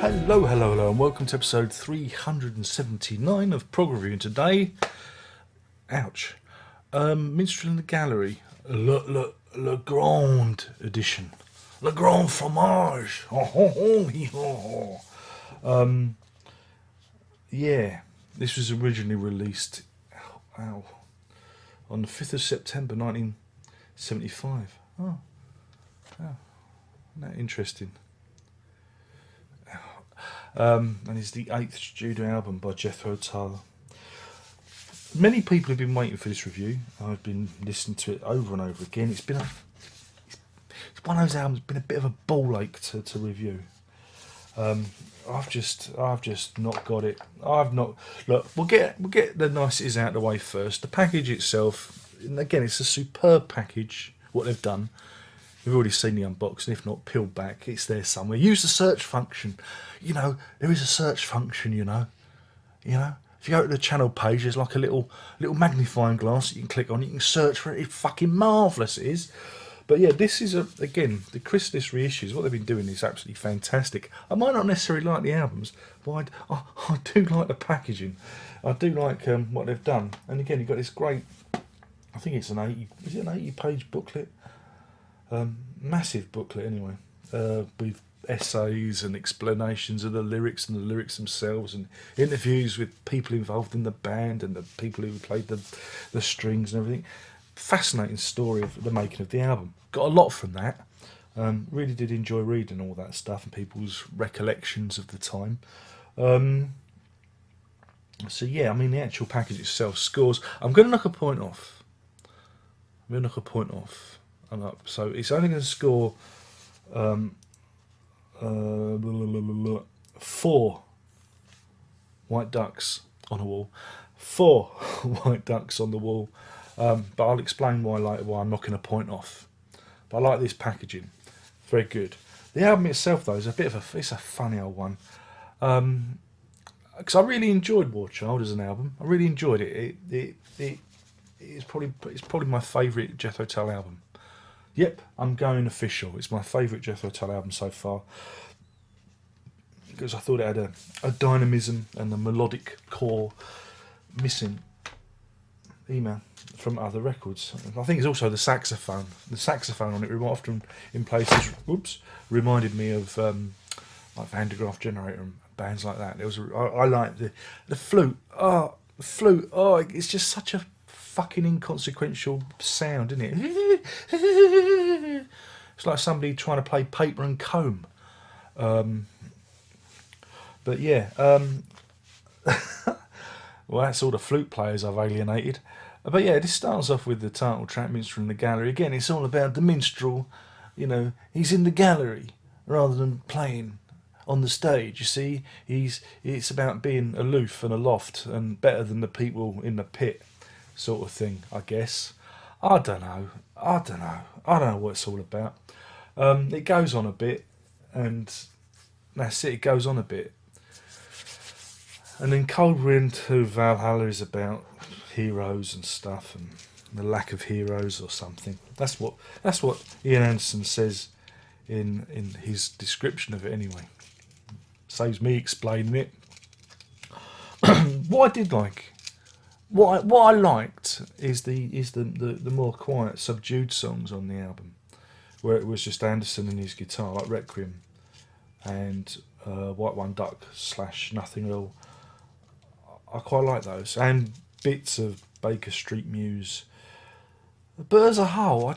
Hello, hello, hello, and welcome to episode 379 of Prog Review. And today, ouch, Minstrel in the Gallery, Le Grande edition, Le Grand Fromage. Yeah, this was originally released, on the 5th of September 1975. Oh, isn't that interesting? And it's the 8th studio album by Jethro Tull. Many people have been waiting for this review. I've been listening to it over and over again. It's one of those albums. Been a bit of a ball ache to review. I've just not got it. I've not. Look, we'll get the niceties out of the way first. The package itself, and again, it's a superb package. What they've done. We've already seen the unboxing. If not, peel back. It's there somewhere. Use the search function. You know, there is a search function. You know. If you go to the channel page, there's like a little magnifying glass that you can click on. You can search for it. It's fucking marvellous. It is. But yeah, this is again the Christmas reissues. What they've been doing is absolutely fantastic. I might not necessarily like the albums, but I do like the packaging. I do like what they've done. And again, you've got this great. I think it's an 80-page booklet. Massive booklet anyway, with essays and explanations of the lyrics and the lyrics themselves, and interviews with people involved in the band and the people who played the strings and everything. Fascinating story of the making of the album. Got a lot from that. Really did enjoy reading all that stuff and people's recollections of the time. So yeah, I mean the actual package itself scores. I'm going to knock a point off. So it's only going to score 4 white ducks on a wall. 4 white ducks on the wall. But I'll explain why I'm knocking a point off. But I like this packaging. Very good. The album itself, though, is it's a funny old one. Because I really enjoyed War Child as an album. I really enjoyed it. It's probably my favourite Jethro Tull album. Yep, I'm going official. It's my favourite Jethro Tull album so far. Because I thought it had a dynamism and a melodic core missing email from other records. I think it's also the saxophone. The saxophone on it often in places reminded me of like Van de Graaff Generator and bands like that. I like the flute. Oh, the flute. Oh, it's just such a fucking inconsequential sound, isn't it? It's like somebody trying to play paper and comb. But yeah, well, that's all the flute players I've alienated. But yeah, this starts off with the title track, Minstrel in the Gallery. Again, it's all about the minstrel. You know, he's in the gallery rather than playing on the stage. You see, it's about being aloof and aloft and better than the people in the pit, sort of thing, I guess. I don't know what it's all about. It goes on a bit, and that's it. It goes on a bit, and then Cold Wind to Valhalla is about heroes and stuff, and the lack of heroes or something. That's what Ian Anderson says in his description of it. Anyway, saves me explaining it. What I did like. What I liked is the more quiet, subdued songs on the album, where it was just Anderson and his guitar, like Requiem and White One Duck / Nothing at All. I quite like those, and bits of Baker Street Muse. But as a whole, I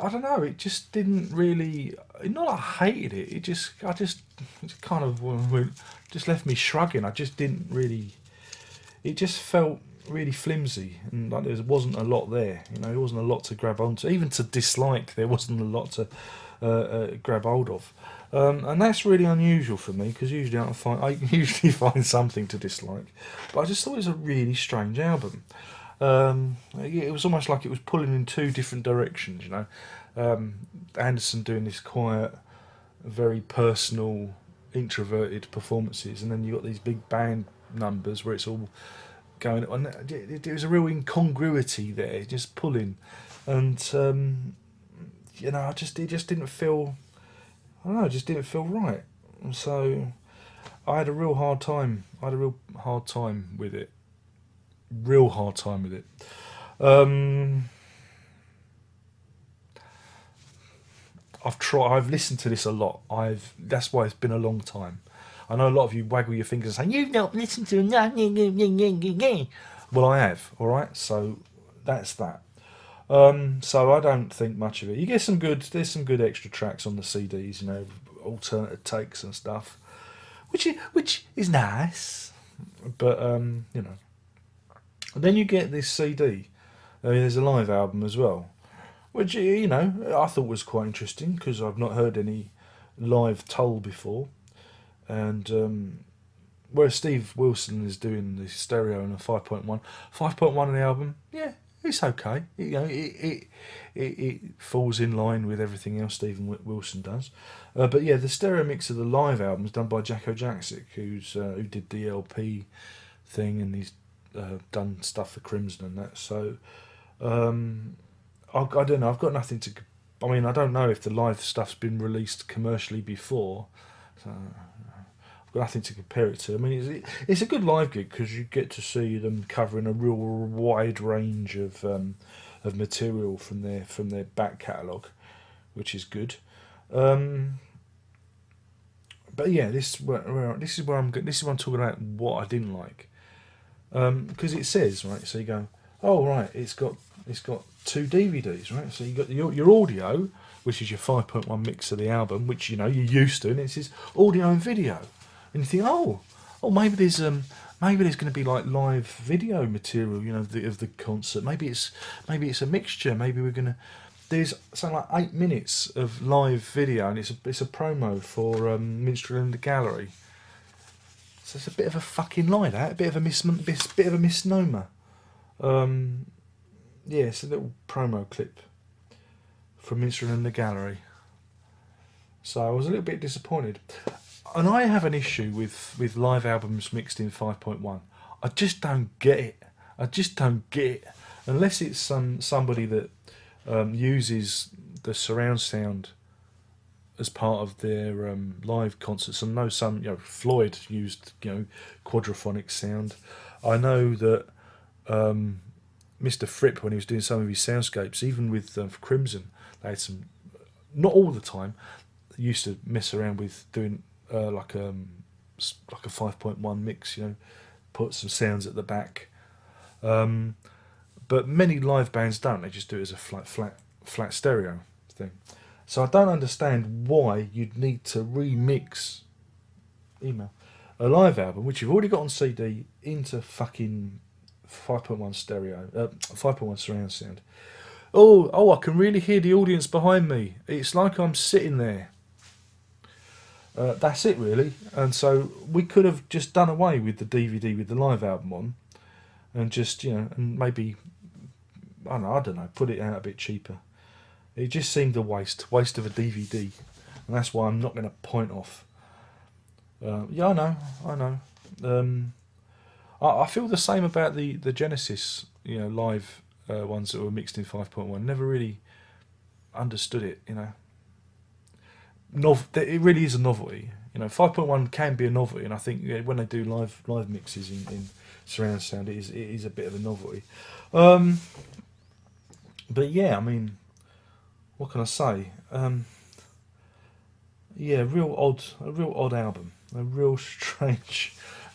don't know. It just didn't really. Not I hated it. It kind of just left me shrugging. I just didn't really. It just felt really flimsy, and like there wasn't a lot there. You know, there wasn't a lot to grab onto, even to dislike. There wasn't a lot to grab hold of, and that's really unusual for me because usually I usually find something to dislike. But I just thought it was a really strange album. It was almost like it was pulling in 2 different directions. You know, Anderson doing this quiet, very personal, introverted performances, and then you got these big band numbers where it's all going on. There was a real incongruity there, just pulling, and you know, it just didn't feel. I don't know, it just didn't feel right. So I had a real hard time. I had a real hard time with it. Real hard time with it. Um, I've listened to this a lot. That's why it's been a long time. I know a lot of you waggle your fingers and say you've not listened to it. Well, I have. All right, so that's that. So I don't think much of it. You get some good. There's some good extra tracks on the CDs. You know, alternative takes and stuff, which is nice. But you know, then you get this CD. There's a live album as well, which you know I thought was quite interesting because I've not heard any live Tull before, and whereas Steve Wilson is doing the stereo and a 5.1, 5.1 on the album, yeah, it's okay. You know, it falls in line with everything else Stephen Wilson does. But yeah, the stereo mix of the live album is done by Jacko Jaksic, who did the LP thing, and he's done stuff for Crimson and that. So I don't know. I've got nothing to. I mean, I don't know if the live stuff's been released commercially before. So I've got nothing to compare it to. I mean, it's a good live gig because you get to see them covering a real wide range of material from their back catalogue, which is good. But yeah, this is where I'm talking about what I didn't like, because it says right. So you go, oh right, it's got two DVDs, right? So you got your audio, which is your 5.1 mix of the album, which you know you're used to, and it says audio and video, and you think, oh maybe there's going to be like live video material, you know, of the concert. Maybe it's a mixture. Maybe we're gonna. There's something like 8 minutes of live video, and it's a promo for Minstrel in the Gallery. So it's a bit of a fucking lie, that a bit of a misnomer. Yeah, it's a little promo clip from Minstrel in the Gallery. So I was a little bit disappointed. And I have an issue with live albums mixed in 5.1. I just don't get it. Unless it's somebody that uses the surround sound as part of their live concerts. I know some, you know, Floyd used, you know, quadraphonic sound. I know that Mr. Fripp, when he was doing some of his soundscapes, even with Crimson, they had some, not all the time, they used to mess around with doing like a 5.1 mix, you know, put some sounds at the back. But many live bands don't. They just do it as a flat stereo thing. So I don't understand why you'd need to remix a live album, which you've already got on CD, into fucking 5.1 stereo, 5.1 surround sound. Oh, I can really hear the audience behind me. It's like I'm sitting there. That's it, really. And so we could have just done away with the DVD with the live album on, and just, you know, and maybe, I don't know, put it out a bit cheaper. It just seemed a waste of a DVD, and that's why I'm not going to point off. Yeah, I know. I feel the same about the Genesis, you know, live ones that were mixed in 5.1. Never really understood it, you know. It really is a novelty, you know. 5.1 can be a novelty, and I think, yeah, when they do live mixes in surround sound, it is a bit of a novelty. But yeah, I mean, what can I say? Yeah, a real odd album, a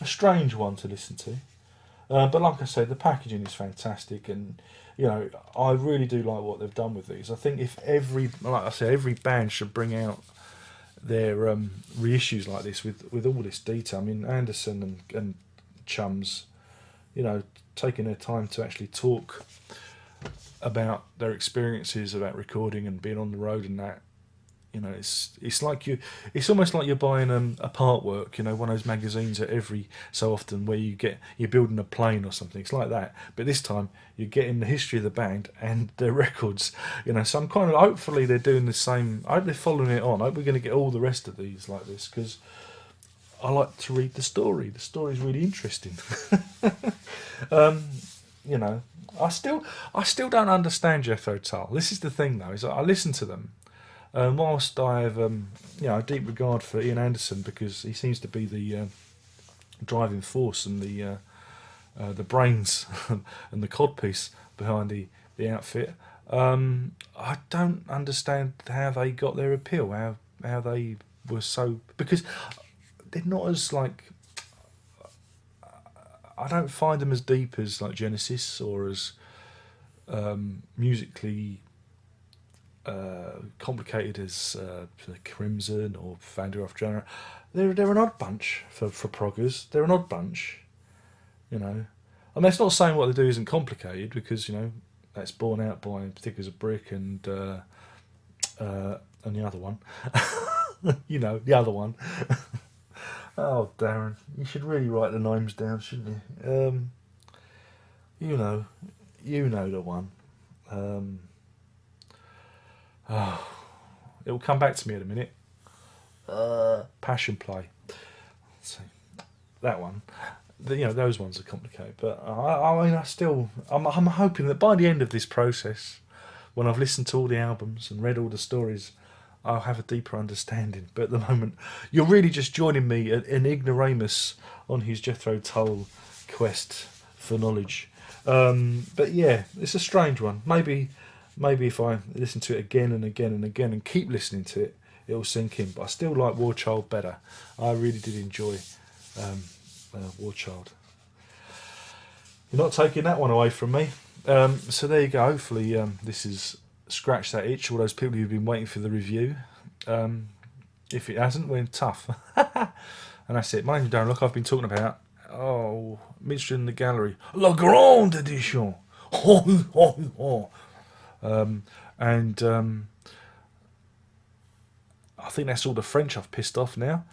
strange one to listen to. But like I said, the packaging is fantastic, and you know, I really do like what they've done with these. I think if every band should bring out their reissues like this with all this detail. I mean, Anderson and Chums, you know, taking their time to actually talk about their experiences about recording and being on the road and that. You know, it's almost like you're buying a part work, you know, one of those magazines at every so often where you're building a plane or something. It's like that, but this time you're getting the history of the band and their records. You know, so I'm kind of, hopefully they're doing the same. I hope they're following it on. I hope we're going to get all the rest of these like this, because I like to read the story. The story's really interesting. You know, I still don't understand Jethro Tull. This is the thing though, is I listen to them. Whilst I have a deep regard for Ian Anderson because he seems to be the driving force and the brains and the codpiece behind the outfit, I don't understand how they got their appeal. How they were so, because they're not as like, I don't find them as deep as like Genesis or as musically complicated as Crimson or Founder of Genre. They're an odd bunch for proggers. They're an odd bunch, you know. I mean, it's not saying what they do isn't complicated because that's borne out by Thick as a Brick and the other one. The other one. Oh, Darren, you should really write the names down, shouldn't you? You know the one. It will come back to me in a minute. Passion Play. Let's see. That one. Those ones are complicated, but I'm hoping that by the end of this process, when I've listened to all the albums and read all the stories, I'll have a deeper understanding. But at the moment, you're really just joining me in ignoramus on his Jethro Tull quest for knowledge. But yeah, it's a strange one. Maybe if I listen to it again and again and again and keep listening to it, it'll sink in. But I still like War Child better. I really did enjoy War Child. You're not taking that one away from me. So there you go. Hopefully this has scratched that itch. All those people who've been waiting for the review. If it hasn't, we're tough. And that's it. My name's Darren. Look, I've been talking about Minstrel in the Gallery, La Grande Edition. And I think that's all the French I've pissed off now.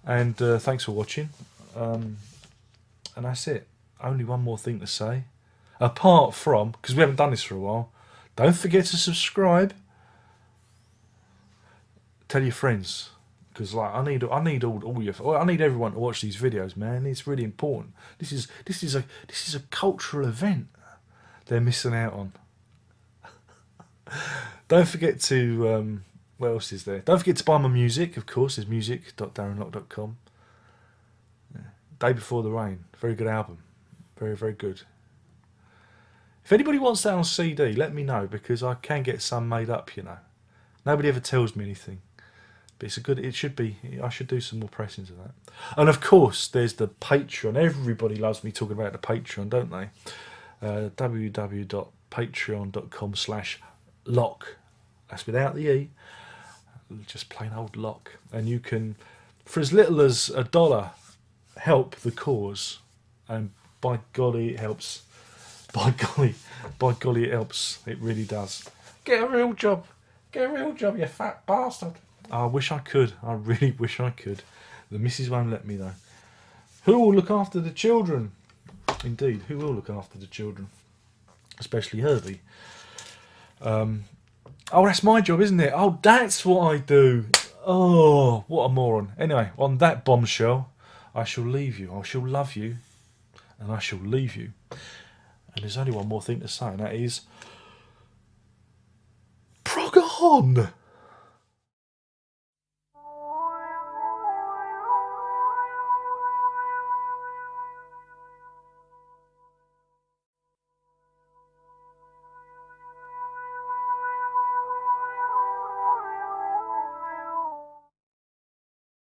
And thanks for watching. And that's it. Only one more thing to say. Apart from, because we haven't done this for a while, don't forget to subscribe. Tell your friends. Because I need all your. I need everyone to watch these videos, man. It's really important. This is a cultural event they're missing out on. Don't forget to. What else is there? Don't forget to buy my music. Of course, there's music.darrenlock.com. Day Before the Rain, very good album, very very good. If anybody wants that on CD, let me know because I can get some made up. Nobody ever tells me anything. But it's a good. It should be. I should do some more pressings of that. And of course, there's the Patreon. Everybody loves me talking about the Patreon, don't they? www.patreon.com/lock. That's without the E. Just plain old lock. And you can, for as little as $1, help the cause. And by golly, it helps. By golly, it helps. It really does. Get a real job. Get a real job, you fat bastard. I wish I could. I really wish I could. The missus won't let me though. Who will look after the children? Indeed, who will look after the children? Especially Herbie. Oh, that's my job, isn't it? Oh, that's what I do. Oh, what a moron. Anyway, on that bombshell, I shall leave you. I shall love you. And I shall leave you. And there's only one more thing to say, and that is Prog on!